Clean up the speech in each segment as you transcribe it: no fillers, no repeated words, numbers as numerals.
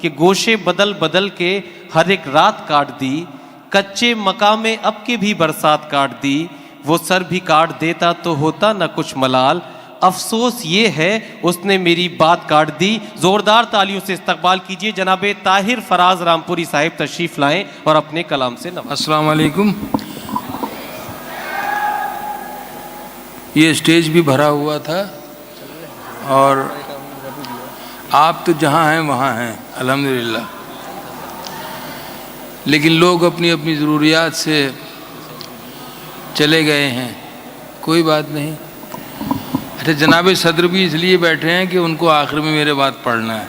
کہ گوشے بدل بدل کے ہر ایک رات کاٹ دی، کچے مکاں میں اب کے بھی برسات کاٹ دی، وہ سر بھی کاٹ دیتا تو ہوتا نہ کچھ ملال، افسوس یہ ہے اس نے میری بات کاٹ دی۔ زوردار تالیوں سے استقبال کیجئے جناب طاہر فراز رامپوری صاحب تشریف لائیں اور اپنے کلام سے نوازیں۔ السلام علیکم۔ یہ اسٹیج بھی بھرا ہوا تھا اور آپ تو جہاں ہیں وہاں ہیں الحمدللہ، لیکن لوگ اپنی اپنی ضروریات سے چلے گئے ہیں، کوئی بات نہیں۔ اچھا، جناب صدر بھی اس لیے بیٹھے ہیں کہ ان کو آخر میں میرے بات پڑھنا ہے،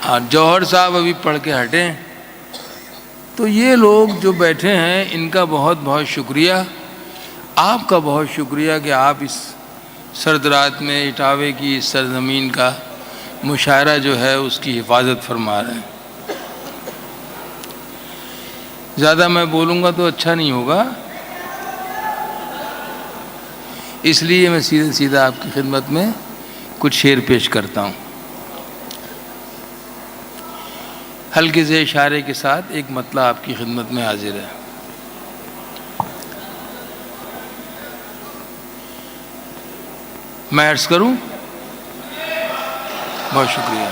اور جوہر صاحب ابھی پڑھ کے ہٹیں، تو یہ لوگ جو بیٹھے ہیں ان کا بہت بہت شکریہ، آپ کا بہت شکریہ کہ آپ اس سرد رات میں اٹاوے کی اس سرزمین کا مشاعرہ جو ہے اس کی حفاظت فرما رہے ہیں۔ زیادہ میں بولوں گا تو اچھا نہیں ہوگا، اس لیے میں سیدھا سیدھا آپ کی خدمت میں کچھ شعر پیش کرتا ہوں۔ ہلکے سے اشارے کے ساتھ ایک مطلع آپ کی خدمت میں حاضر ہے۔ میں عرض کروں؟ بہت شکریہ۔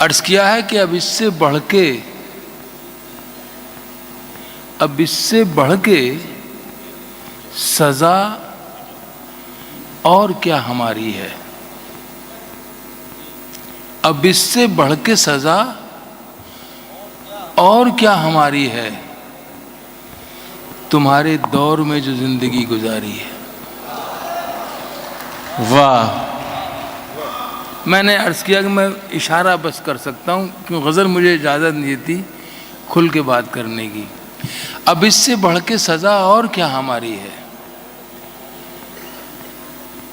عرض کیا ہے کہ اب اس سے بڑھ کے سزا اور کیا ہماری ہے، اب اس سے بڑھ کے سزا اور کیا ہماری ہے، تمہارے دور میں جو زندگی گزاری ہے۔ واہ! میں نے عرض کیا کہ میں اشارہ بس کر سکتا ہوں کیونکہ غزل مجھے اجازت نہیں دیتی کھل کے بات کرنے کی۔ اب اس سے بڑھ کے سزا اور کیا ہماری ہے،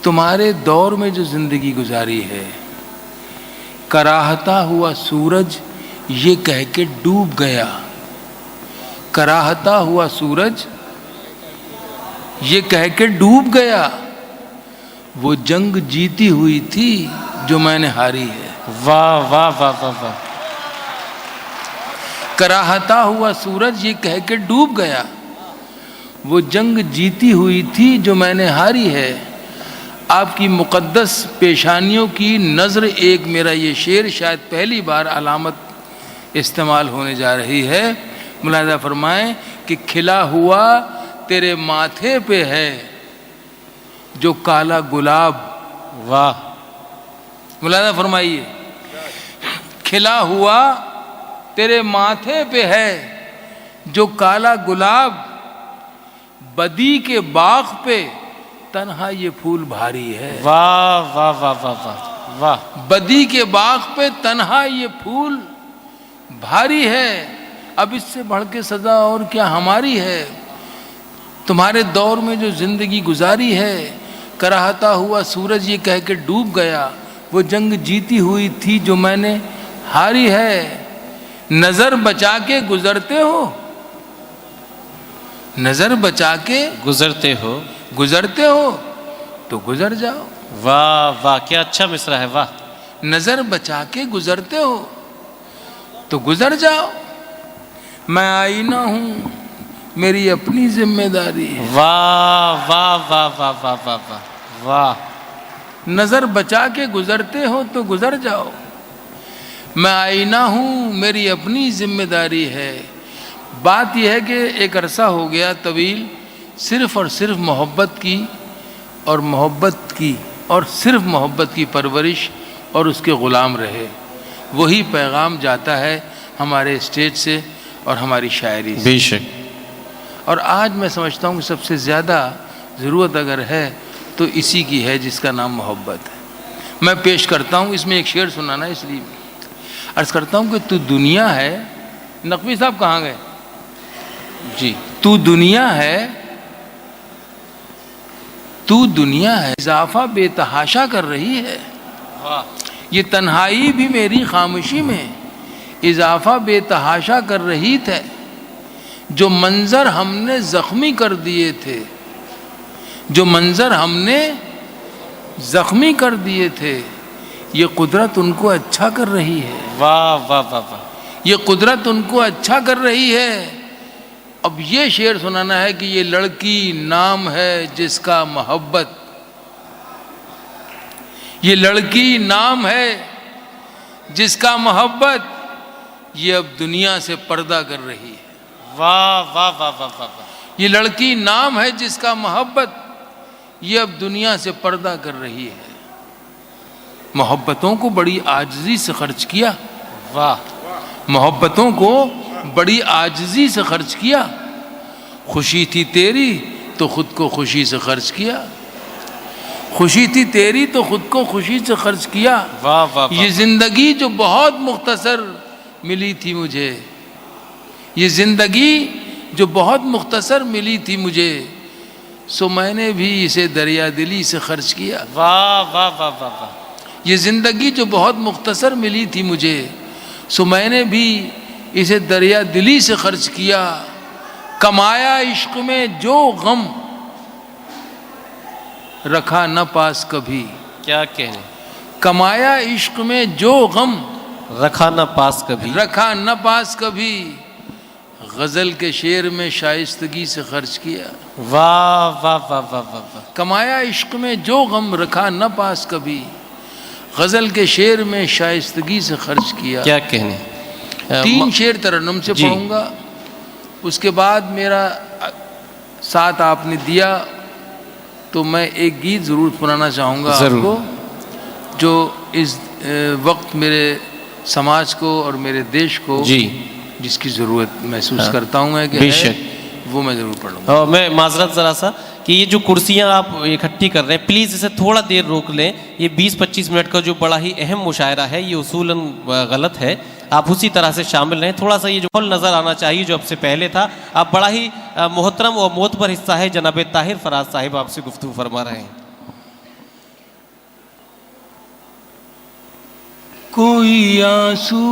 تمہارے دور میں جو زندگی گزاری ہے، کراہتا ہوا سورج یہ کہہ کے ڈوب گیا، کراہتا ہوا سورج یہ کہہ کے ڈوب گیا، وہ جنگ جیتی ہوئی تھی جو میں نے ہاری ہے۔ واہ واہ واہ واہ واہ! کراہتا ہوا سورج یہ کہہ کے ڈوب گیا، وہ جنگ جیتی ہوئی تھی جو میں نے ہاری ہے۔ آپ کی مقدس پیشانیوں کی نظر ایک میرا یہ شعر شاید پہلی بار علامت استعمال ہونے جا رہی ہے۔ ملاحظہ فرمائیں کہ کھلا ہوا تیرے ماتھے پہ ہے جو کالا گلاب۔ واہ! ملاحظہ فرمائیے، کھلا ہوا تیرے ماتھے پہ ہے جو کالا گلاب، بدی کے باغ پہ تنہا یہ پھول بھاری ہے۔ واہ واہ واہ واہ واہ واہ! بدی کے باغ پہ تنہا یہ پھول بھاری ہے، اب اس سے بڑھ کے سزا اور کیا ہماری ہے، تمہارے دور میں جو زندگی گزاری ہے، کراہتا ہوا سورج یہ کہہ کے ڈوب گیا، وہ جنگ جیتی ہوئی تھی جو میں نے ہاری ہے۔ نظر بچا کے گزرتے ہو، نظر بچا کے گزرتے ہو تو گزر جاؤ۔ واہ واہ! کیا اچھا مصرع ہے، واہ! نظر بچا کے گزرتے ہو تو گزر جاؤ، میں آئینہ ہوں میری اپنی ذمہ داری ہے۔ واہ واہ واہ واہ واہ واہ واہ واہ! نظر بچا کے گزرتے ہو تو گزر جاؤ، میں آئینہ ہوں میری اپنی ذمہ داری ہے۔ بات یہ ہے کہ ایک عرصہ ہو گیا طویل صرف اور صرف محبت کی اور صرف محبت کی پرورش اور اس کے غلام رہے، وہی پیغام جاتا ہے ہمارے اسٹیج سے اور ہماری شاعری سے۔ بے شک۔ اور آج میں سمجھتا ہوں کہ سب سے زیادہ ضرورت اگر ہے تو اسی کی ہے جس کا نام محبت ہے۔ میں پیش کرتا ہوں، اس میں ایک شعر سنانا اس لیے عرض کرتا ہوں کہ تو دنیا ہے، نقوی صاحب کہاں گئے جی، تو دنیا ہے اضافہ بے تحاشا کر رہی ہے، یہ تنہائی بھی میری خاموشی میں اضافہ بے تحاشا کر رہی تھے، جو منظر ہم نے زخمی کر دیے تھے، جو منظر ہم نے زخمی کر دیے تھے، یہ قدرت ان کو اچھا کر رہی ہے، واہ واہ واہ واہ، یہ قدرت ان کو اچھا کر رہی ہے۔ اب یہ شعر سنانا ہے کہ یہ لڑکی نام ہے جس کا محبت، یہ لڑکی نام ہے جس کا محبت، یہ اب دنیا سے پردہ کر رہی ہے۔ واہ واہ واہ واہ واہ، یہ لڑکی نام ہے جس کا محبت، یہ اب دنیا سے پردہ کر رہی ہے۔ محبتوں کو بڑی عاجزی سے خرچ کیا، واہ، محبتوں کو بڑی عاجزی سے خرچ کیا، خوشی تھی تیری تو خود کو خوشی سے خرچ کیا، خوشی تھی تیری تو خود کو خوشی سے خرچ کیا۔ واہ واہ، یہ زندگی جو بہت مختصر ملی تھی مجھے، یہ زندگی جو بہت مختصر ملی تھی مجھے، سو میں نے بھی اسے دریا دلی سے خرچ کیا۔ واہ واہ واہ واہ واہ، یہ زندگی جو بہت مختصر ملی تھی مجھے، سو میں نے بھی اسے دریا دلی سے خرچ کیا۔ کمایا عشق میں جو غم، رکھا نہ پاس کبھی، کیا کہنے، کمایا عشق میں جو غم، رکھا نہ پاس کبھی، رکھا نہ پاس کبھی، غزل کے شعر میں شائستگی سے خرچ کیا۔ واہ واہ واہ واہ واہ واہ، کمایا عشق میں جو غم، رکھا نہ پاس کبھی، غزل کے شعر میں شائستگی سے خرچ کیا۔ کیا کہنے، 3 شعر ترنم سے جی۔ پڑھوں گا، اس کے بعد میرا ساتھ آپ نے دیا تو میں ایک گیت ضرور سنانا چاہوں گا آپ ضرور۔ کو، جو اس وقت میرے سماج کو اور میرے دیش کو جی، جس کی ضرورت محسوس کرتا ہوں میں کہ بے ہے، شک۔ وہ میں ضرور پڑھوں گا۔ اور میں معذرت ذرا سا کہ یہ جو کرسیاں آپ اکٹھی کر رہے ہیں، پلیز اسے تھوڑا دیر روک لیں۔ یہ 20-25 منٹ کا جو بڑا ہی اہم مشاعرہ ہے، یہ اصولاً غلط ہے، آپ اسی طرح سے شامل رہیں۔ تھوڑا سا یہ جو ماحول نظر آنا چاہیے جو اب سے پہلے تھا۔ آپ بڑا ہی محترم اور معتبر حصہ ہے، جناب طاہر فراز صاحب آپ سے گفتگو فرما رہے ہیں۔ کوئی آنسو،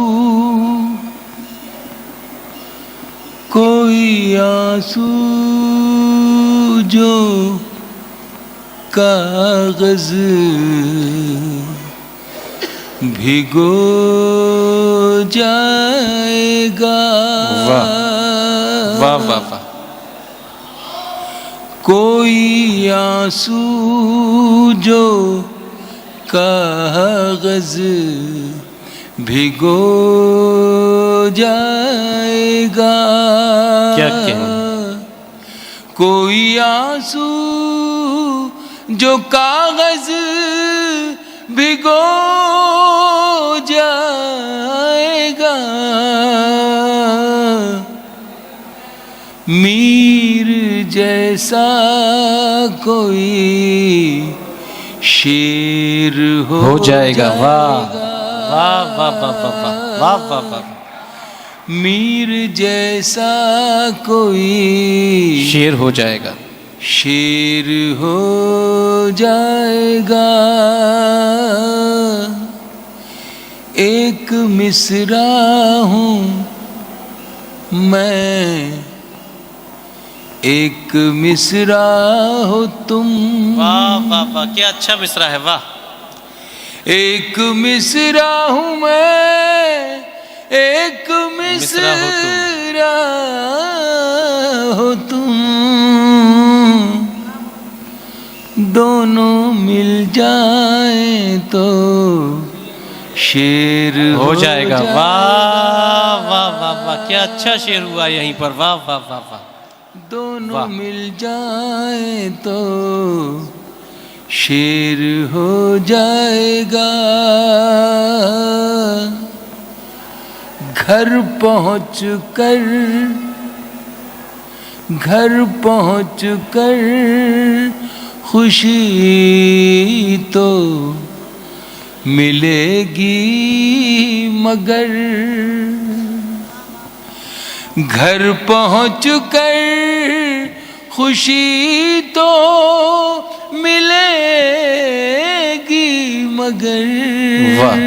کوئی آنسو جو کاغذ بھگو جائے گا، واہ واہ واہ واہ، کوئی آنسو جو کاغذ بھگو جائے گا، کیا کہنا، کوئی آنسو جو کاغذ بھگو جائے گا، میر جیسا کوئی شیر ہو جائے گا۔ واہ واہ واہ واہ واہ واہ واہ واہ، میر جیسا کوئی شیر ہو جائے گا، شیر ہو جائے گا، ایک مصرع ہوں میں، ایک مصرع ہو تم، واہ واہ واہ، کیا اچھا مصرع ہے، واہ، ایک مصرع ہوں میں، ایک مصرع ہو تم، مصرع ہو تم، دونوں مل جائیں تو شیر ہو جائے گا، واہ واہ واہ واہ، کیا اچھا شعر ہوا یہیں پر، واہ واہ واہ واہ، دونوں واہ۔ مل جائیں تو شیر ہو جائے گا، گھر پہنچ کر خوشی تو ملے گی مگر، گھر پہنچ کر خوشی تو ملے گی مگر، واہ،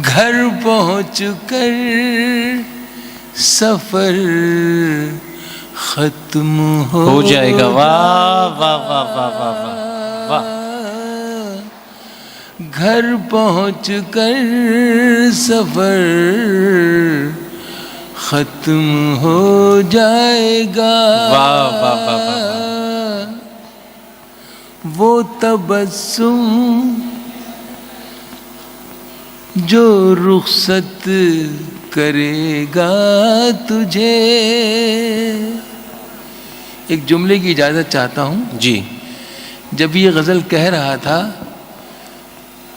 گھر پہنچ کر سفر ختم ہو جائے گا. واہ واہ واہ واہ واہ واہ واہ. گھر پہنچ کر سفر ختم ہو جائے گا. واہ واہ واہ واہ. وہ تبسم جو رخصت کرے گا تجھے. ایک جملے کی اجازت چاہتا ہوں. جی. جب یہ غزل کہہ رہا تھا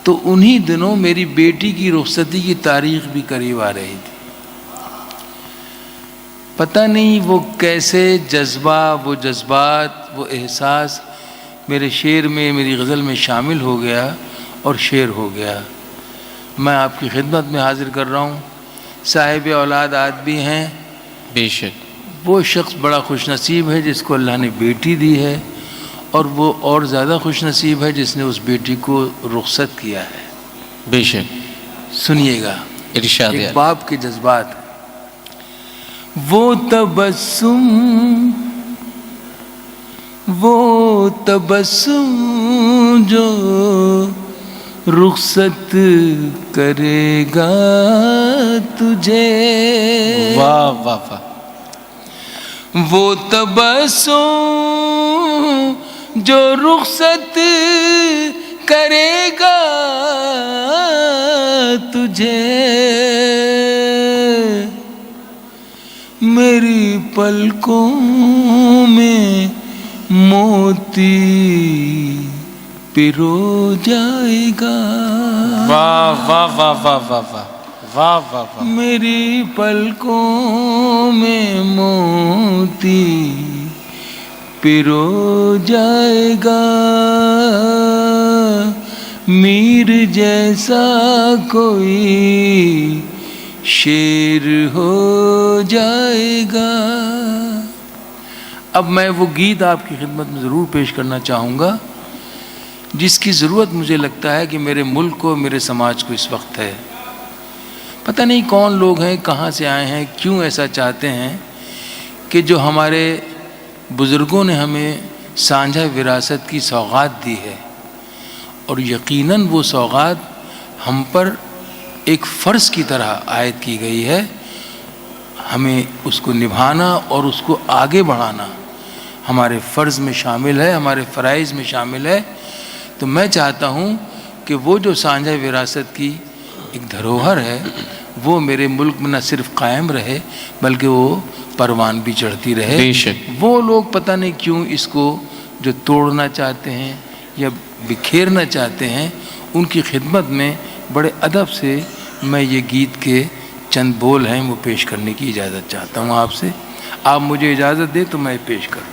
تو انہی دنوں میری بیٹی کی رخصتی کی تاریخ بھی قریب آ رہی تھی. پتہ نہیں وہ کیسے جذبہ، وہ جذبات، وہ احساس میرے شعر میں، میری غزل میں شامل ہو گیا اور شعر ہو گیا. میں آپ کی خدمت میں حاضر کر رہا ہوں. صاحب اولاد آدمی ہیں، بے شک. وہ شخص بڑا خوش نصیب ہے جس کو اللہ نے بیٹی دی ہے، اور وہ اور زیادہ خوش نصیب ہے جس نے اس بیٹی کو رخصت کیا ہے. بے شک. سنیے گا ارشاد ایک ہے. باپ کے جذبات. وہ تبسم جو رخصت کرے گا تجھے. واہ واہ واہ. وہ تبسم جو رخصت کرے گا تجھے، میری پلکوں میں موتی پرو جائے گا. واہ واہ واہ واہ واہ واہ واہ واہ واہ. میری پلکوں میں موتی پرو جائے گا. میر جیسا کوئی شیر ہو جائے گا. اب میں وہ گیت آپ کی خدمت میں ضرور پیش کرنا چاہوں گا جس کی ضرورت مجھے لگتا ہے کہ میرے ملک کو، میرے سماج کو اس وقت ہے. پتہ نہیں کون لوگ ہیں، کہاں سے آئے ہیں، کیوں ایسا چاہتے ہیں کہ جو ہمارے بزرگوں نے ہمیں سانجھا وراثت کی سوغات دی ہے، اور یقیناً وہ سوغات ہم پر ایک فرض کی طرح عائد کی گئی ہے. ہمیں اس کو نبھانا اور اس کو آگے بڑھانا ہمارے فرض میں شامل ہے، ہمارے فرائض میں شامل ہے. تو میں چاہتا ہوں کہ وہ جو سانجھا وراثت کی ایک دھروہر ہے وہ میرے ملک میں نہ صرف قائم رہے بلکہ وہ پروان بھی چڑھتی رہے. بے شک. وہ لوگ پتہ نہیں کیوں اس کو جو توڑنا چاہتے ہیں یا بکھیرنا چاہتے ہیں، ان کی خدمت میں بڑے ادب سے میں یہ گیت کے چند بول ہیں وہ پیش کرنے کی اجازت چاہتا ہوں آپ سے. آپ مجھے اجازت دیں تو میں پیش کروں.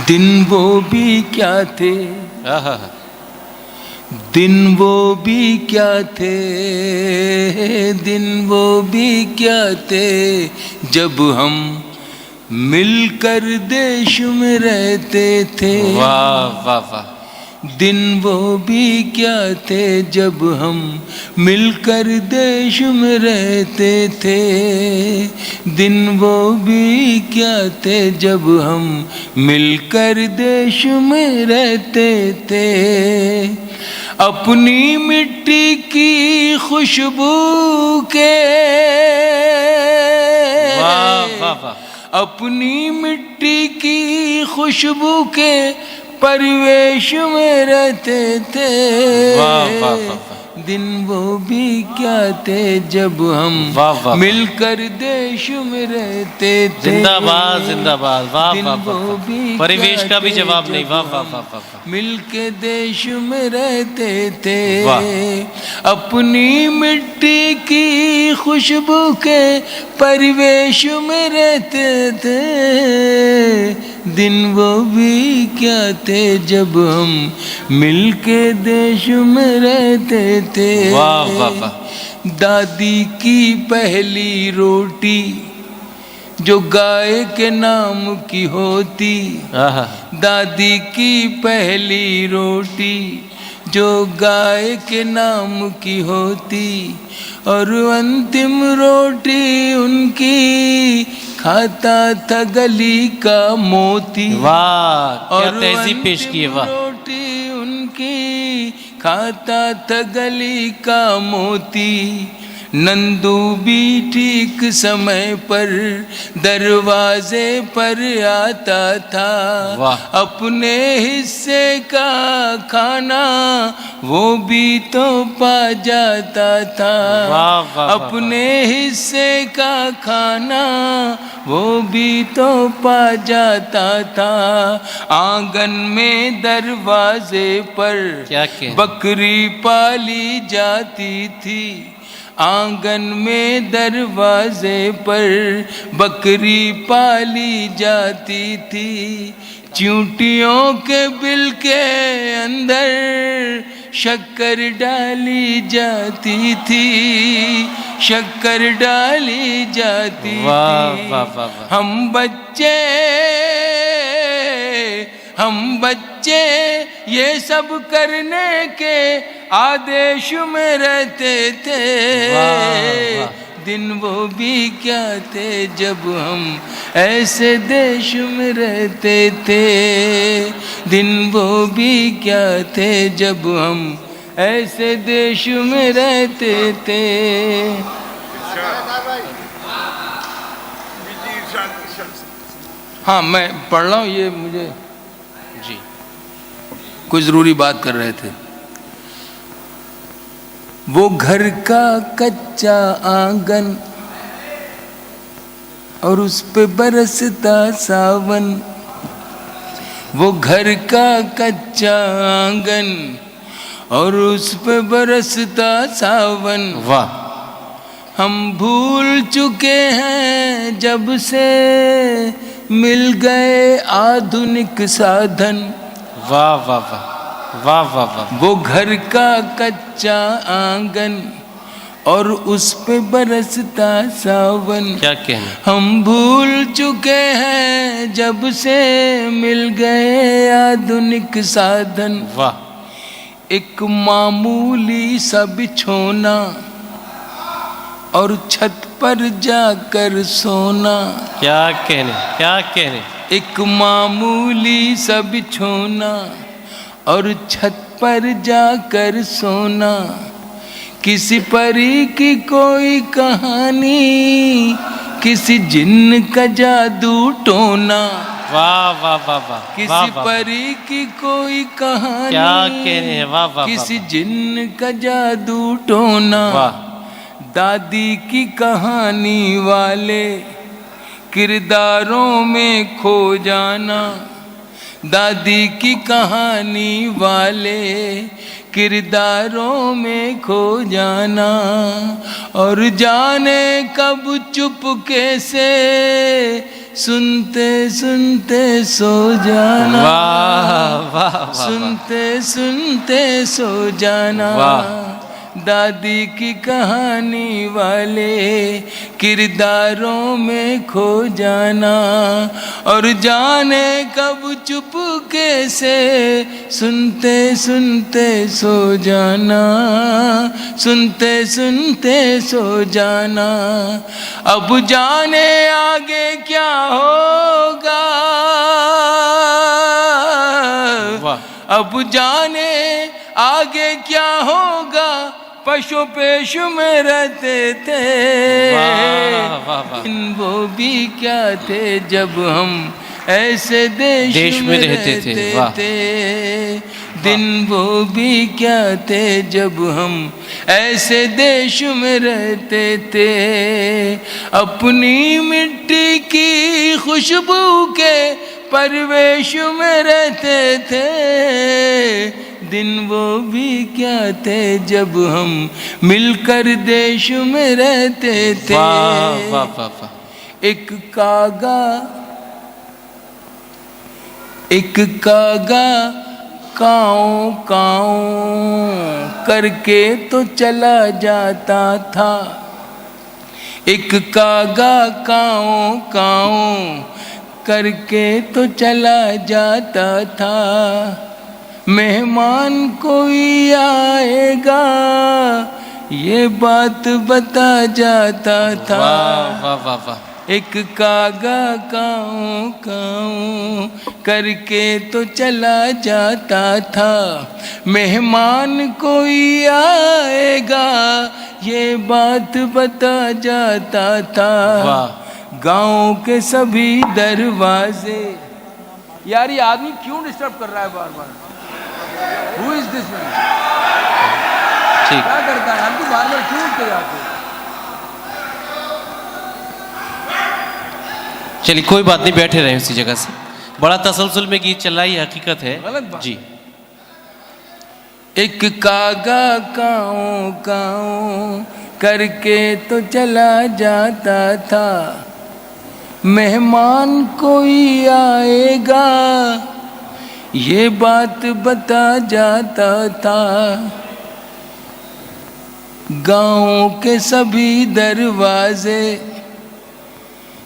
دن وہ بھی کیا تھے، دن وہ بھی کیا تھے، دن وہ بھی کیا تھے جب ہم مل کر دیش میں رہتے تھے. واہ واہ واہ. دن وہ بھی کیا تھے جب ہم مل کر دیش میں رہتے تھے. دن وہ بھی کیا تھے جب ہم مل کر دیش میں رہتے تھے. اپنی مٹی کی خوشبو کے، واہ واہ واہ. اپنی مٹی کی خوشبو کے پرویش میں رہتے تھے. واہ واہ واہ. دن وہ بھی کیا تھے جب ہم مل کر دیش میں رہتے تھے. زندہ باد زندہ باد. واہ واہ واہ. پریویش کا بھی جواب نہیں. واہ واہ واہ واہ. مل کے دیش میں رہتے تھے. اپنی مٹی کی خوشبو کے پرویش میں رہتے تھے. دن وہ بھی کیا تھے جب ہم مل کے دیش میں رہتے تھے. واہ واہ واہ. دادی کی پہلی روٹی جو گائے کے نام کی ہوتی، دادی کی پہلی روٹی جو گائے کے نام کی ہوتی اور انتم روٹی ان کی کھاتا تھا گلی کا موتی. واہ کیا اور تہذیب پیش کی ہے. واہ روٹی ان کی کھاتا تھا گلی کا موتی. نندو بھی ٹھیک سمے پر دروازے پر آتا تھا. واہ اپنے حصے کا کھانا وہ بھی تو پا جاتا تھا. واہ واہ واہ. اپنے حصے کا کھانا وہ بھی تو پا جاتا تھا. آنگن میں دروازے پر کیا کہ بکری پالی جاتی تھی. آنگن میں دروازے پر بکری پالی جاتی تھی. چیونٹیوں کے بل کے اندر شکر ڈالی جاتی تھی. شکر ڈالی جاتی واہ تھی. واہ واہ واہ. ہم بچے یہ سب کرنے کے آدیش میں رہتے تھے. واہ واہ. دن وہ بھی کیا تھے جب ہم ایسے دیش میں رہتے تھے. دن وہ بھی کیا تھے جب ہم ایسے دیش میں رہتے تھے. ہاں میں پڑھ رہا ہوں یہ مجھے جی کوئی ضروری بات کر رہے تھے. وہ گھر کا کچا آنگن اور اس پہ برستا ساون. وہ گھر کا کچا آنگن اور اس پہ برستا ساون. واہ ہم بھول چکے ہیں جب سے مل گئے آدھنک سادھن. واہ واہ واہ واہ واہ واہ. وہ گھر کا کچا آنگن اور اس پہ برستا ساون. کیا کہنا. ہم بھول چکے ہیں جب سے مل گئے آدھنک سادھن. واہ ایک معمولی سا بچھونا اور چھت پر جا کر سونا. کیا کہنے کیا کہنے. ایک معمولی سا بچھونا اور چھت پر جا کر سونا. کسی پری کی کوئی کہانی کسی جن کا جادو ٹونا. واہ واہ واہ واہ. کسی پری کی کوئی کہانی کیا کہنے. واہ واہ. کسی جن کا جادو ٹونا. واہ. دادی کی کہانی والے کرداروں میں کھو جانا. دادی کی کہانی والے کرداروں میں کھو جانا. اور جانے کب چپکے سے سنتے سنتے سو جانا. واہ واہ. سنتے سنتے سو جانا. دادی کی کہانی والے کرداروں میں کھو جانا. اور جانے کب چپکے سے سنتے سنتے سو جانا. سنتے سنتے سو جانا. اب جانے آگے کیا ہوگا. اب جانے آگے کیا ہوگا. پشو پیش میں رہتے تھے. دن وہ بھی کیا تھے جب ہم ایسے دیش میں رہتے تھے. دن وہ بھی کیا تھے جب ہم ایسے دیش میں رہتے تھے. اپنی مٹی کی خوشبو کے پرویش میں رہتے تھے. دن وہ بھی کیا تھے جب ہم مل کر دیش میں رہتے تھے. ایک کاغا کاؤں کاؤں کر کے تو چلا جاتا تھا. ایک کاغا کاؤں کاؤں کر کے تو چلا جاتا تھا. مہمان کوئی آئے گا یہ بات بتا جاتا تھا. واہ واہ واہ واہ. ایک کاغا کاؤں کاؤں کر کے تو چلا جاتا تھا. مہمان کوئی آئے گا یہ بات بتا جاتا تھا. گاؤں کے سبھی دروازے. یار یہ آدمی کیوں ڈسٹرب کر رہا ہے بار بار؟ Who is this man? کیا کرتا ہے آپ کو بار بار کیوں اٹھتے جاتے؟ چلیے کوئی بات نہیں، بیٹھے رہے اسی جگہ سے. بڑا تسلسل میں گیت چل رہا ہے، یہ حقیقت ہے. غلط بات. جی. ایک کاغا کاؤں کاؤں کر کے تو چلا جاتا تھا. مہمان کوئی آئے گا یہ بات بتا جاتا تھا. گاؤں کے سبھی دروازے.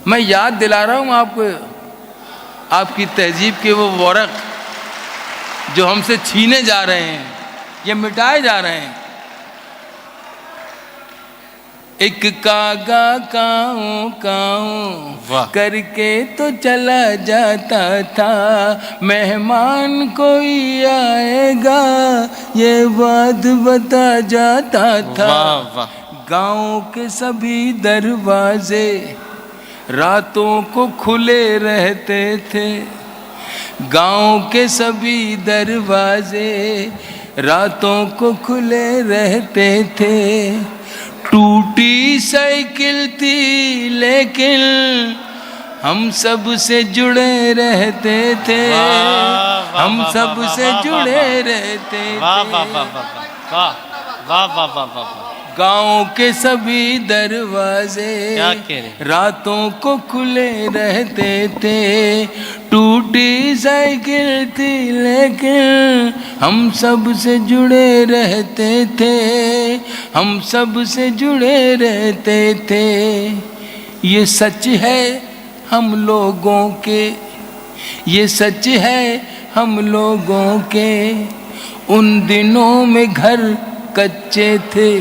میں یاد دلا رہا ہوں آپ کو آپ کی تہذیب کے وہ ورق جو ہم سے چھینے جا رہے ہیں، یہ مٹائے جا رہے ہیں. ایک کاغا کاؤں کاؤں کر کے تو چلا جاتا تھا. مہمان کوئی آئے گا یہ بات بتا جاتا تھا. گاؤں کے سبھی دروازے راتوں کو کھلے رہتے تھے. گاؤں کے سبھی دروازے راتوں کو کھلے رہتے تھے. ٹوٹی سائیکل تھی لیکن ہم سب سے جڑے رہتے تھے. ہم سب سے جڑے رہتے تھے. گاؤں کے سبھی دروازے راتوں کو کھلے رہتے تھے. ٹوٹی سائیکل تھی لیکن ہم سب سے جڑے رہتے تھے. ہم سب سے جڑے رہتے تھے. یہ سچ ہے ہم لوگوں کے، یہ سچ ہے ہم لوگوں کے. ان دنوں میں گھر کچے تھے.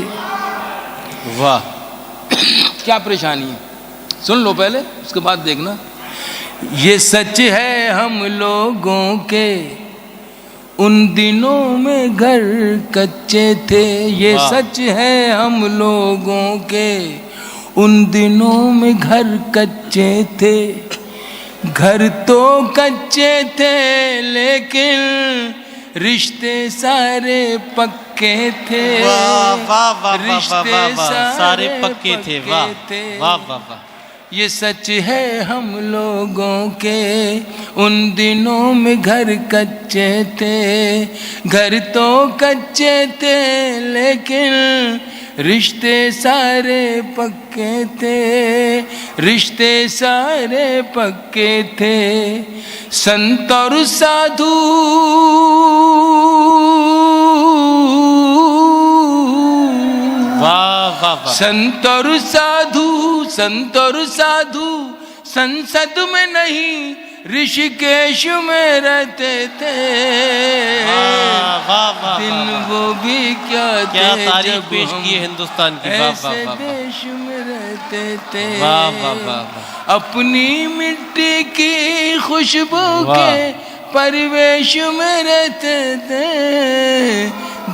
واہ کیا پریشانی ہے، سن لو پہلے اس کے بعد دیکھنا. یہ سچ ہے ہم لوگوں کے ان دنوں میں گھر کچے تھے. یہ سچ ہے ہم لوگوں کے ان دنوں میں گھر کچے تھے. گھر تو کچے تھے لیکن رشتے سارے پکے تھے. رشتے سارے پکے تھے. یہ سچ ہے ہم لوگوں کے ان دنوں میں گھر کچے تھے. گھر تو کچے تھے لیکن رشتے سارے پکے تھے. رشتے سارے پکے تھے. سنت اور سادھو سنت اور سادھو سنت اور سادھو سنسد میں نہیں رشکیش میں رہتے تھے. دن وہ بھی کیا تاریخ پیش کی ہے ہندوستان کی. ایسے دیش میں رہتے تھے. اپنی مٹی کی خوشبو کے پرویش میں رہتے تھے.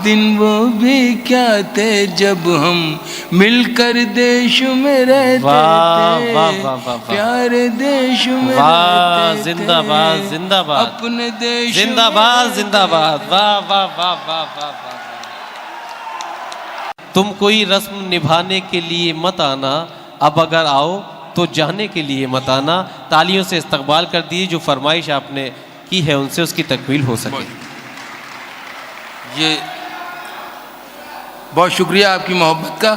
دن وہ بھی کیا تھے جب ہم مل کر دیش میں رہتے تھے. پیارے دیش میں رہتے تھے. زندہ باد زندہ باد اپنے دیش زندہ باد زندہ باد. واہ واہ واہ واہ واہ. تم کوئی رسم نبھانے کے لیے مت آنا، اب اگر آؤ تو جانے کے لیے مت آنا. تالیوں سے استقبال کر دیے. جو فرمائش آپ نے کی ہے ان سے اس کی تکمیل ہو سکے. یہ بہت شکریہ آپ کی محبت کا.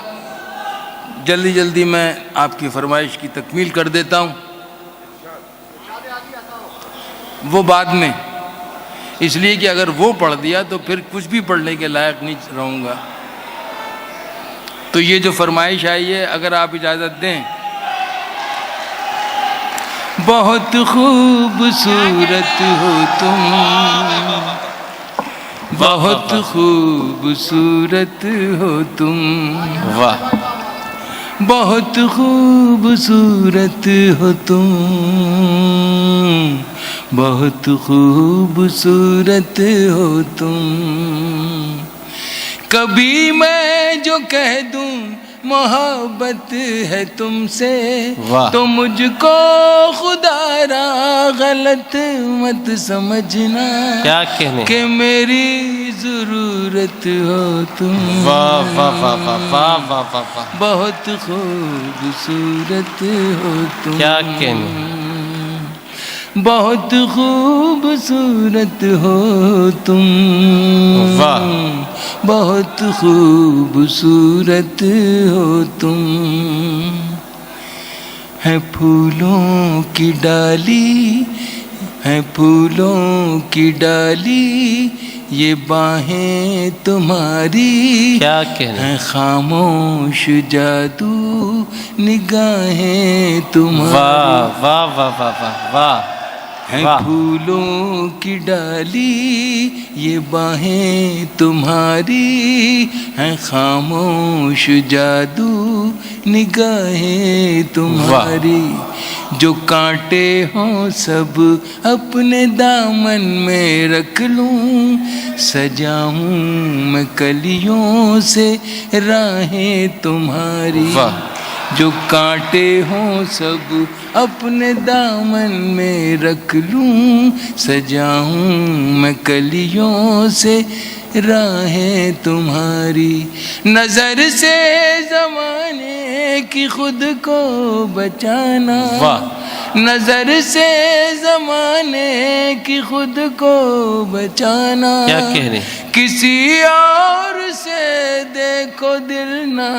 جلدی جلدی میں آپ کی فرمائش کی تکمیل کر دیتا ہوں. وہ بعد میں، اس لیے کہ اگر وہ پڑھ دیا تو پھر کچھ بھی پڑھنے کے لائق نہیں رہوں گا. تو یہ جو فرمائش آئی ہے اگر آپ اجازت دیں. بہت خوبصورت ہو تم بہت خوبصورت ہو تم، واہ بہت خوبصورت ہو تم، بہت خوبصورت ہو تم۔ کبھی میں جو کہہ دوں محبت ہے تم سے، واہ تو مجھ کو خدا را غلط مت سمجھنا، کیا کہنے، کہ میری ضرورت ہو تم۔ واہ واہ واہ واہ واہ واہ واہ واہ، بہت خوبصورت ہو تم، کیا کہنے، بہت خوبصورت ہو تم، واہ بہت خوبصورت ہو تم۔ ہے پھولوں کی ڈالی، ہے پھولوں کی ڈالی یہ باہیں تمہاری، کیا کہنے، ہے خاموش جادو نگاہیں واہ تمہاری۔ واہ واہ واہ واہ واہ، ہے واہ پھولوں کی ڈالی یہ باہیں تمہاری، ہے خاموش جادو نگاہیں تمہاری۔ جو کانٹے ہوں سب اپنے دامن میں رکھ لوں، سجاؤں میں کلیوں سے راہیں تمہاری۔ واہ جو کانٹے ہوں سب اپنے دامن میں رکھ لوں، سجاؤں میں کلیوں سے راہیں تمہاری۔ نظر سے زمانے کی خود کو بچانا، واہ، نظر سے زمانے کی خود کو بچانا، کیا کہنے، کسی اور سے دیکھو دل نہ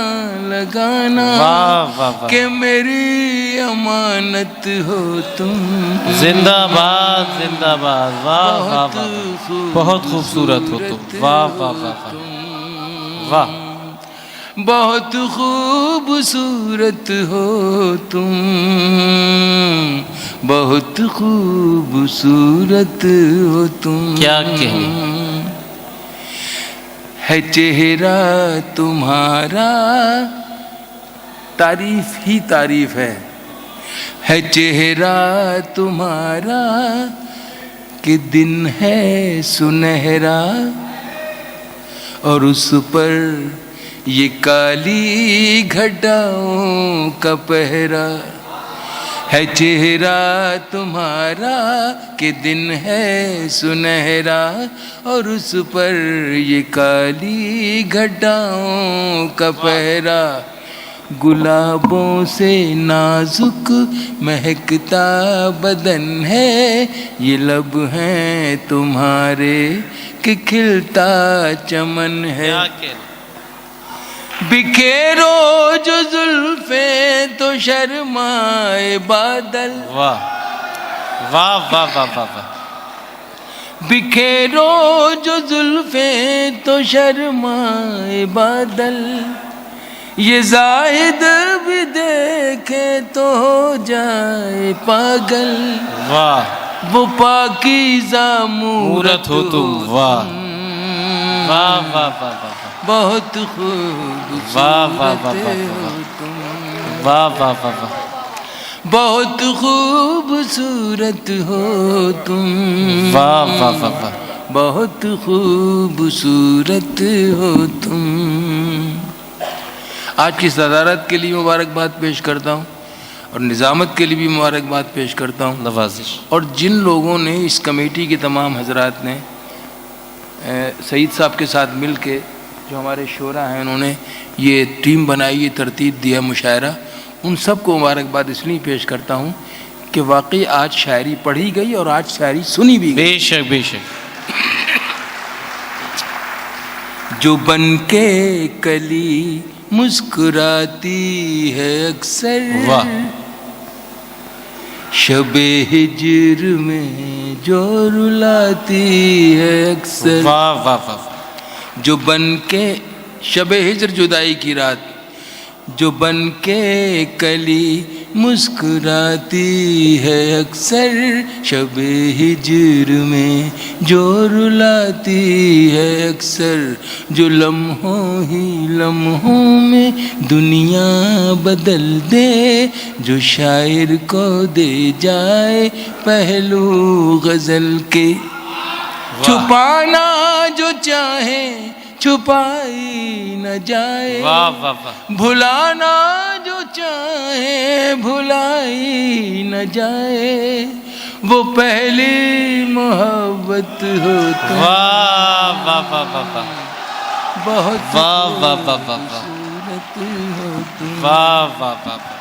لگانا، واہ واہ واہ، کہ میری امانت ہو تم۔ زندہ باد زندہ باد، واہ واہ واہ، بہت خوبصورت ہو تم، واہ واہ واہ واہ، واہ بہت خوبصورت ہو تم، بہت خوبصورت ہو تم۔ کیا کہنے، ہے چہرہ تمہارا تعریف ہی تعریف ہے چہرہ تمہارا کہ دن ہے سنہرا، اور اس پر یہ کالی گھٹاؤں کا پہرا۔ ہے چہرہ تمہارا کہ دن ہے سنہرا، اور اس پر یہ کالی گھٹاؤں کا پہرا۔ گلابوں سے نازک مہکتا بدن ہے، یہ لب ہیں تمہارے کہ کھلتا چمن ہے۔ کیا کہنے، بکھیرو جو زلفیں تو شرمائے بادل، واہ واہ واہ واہ واہ واہ، بکھیرو جو زلفیں تو شرمائے بادل، یہ زاہد بھی دیکھے تو ہو جائے پاگل، واہ وہ پاکیزہ مورت ہو تم، واہ واہ واہ واہ واہ، بہت واہ واہ واہ خوبصورت واہ، ہو تم، واہ واہ واہ واہ، بہت خوبصورت ہو تم، واہ واہ واہ واہ، بہت خوبصورت ہو تم۔ آج کی صدارت کے لیے مبارکباد پیش کرتا ہوں، اور نظامت کے لیے بھی مبارکباد پیش کرتا ہوں، نوازش، اور جن لوگوں نے اس کمیٹی کے تمام حضرات نے سعید صاحب کے ساتھ مل کے جو ہمارے شعراء ہیں انہوں نے یہ ٹیم بنائی، یہ ترتیب دیا مشاعرہ، ان سب کو مبارکباد اس لیے پیش کرتا ہوں کہ واقعی آج شاعری پڑھی گئی اور آج شاعری سنی بھی گئی۔ بے شک بے شک، جو بن کے کلی مسکراتی ہے اکثر، واہ شب ہجر میں جو رلاتی ہے اکثر، واہ واہ واہ، جو بن کے شب ہجر جدائی کی رات، جو بن کے کلی مسکراتی ہے اکثر شب ہجر میں، جو رلاتی ہے اکثر، جو لمحوں ہی لمحوں میں دنیا بدل دے، جو شاعر کو دے جائے پہلو غزل کے، چھپانا جو چاہے چھپائی نہ جائے، واہ واہ واہ، بھلانا جو چاہے بھلائی نہ جائے، وہ پہلی محبت ہو تو واہ واہ واہ واہ واہ، بہت واہ واہ واہ واہ واہ، خوبصورت ہو تم۔ واہ واہ واہ واہ۔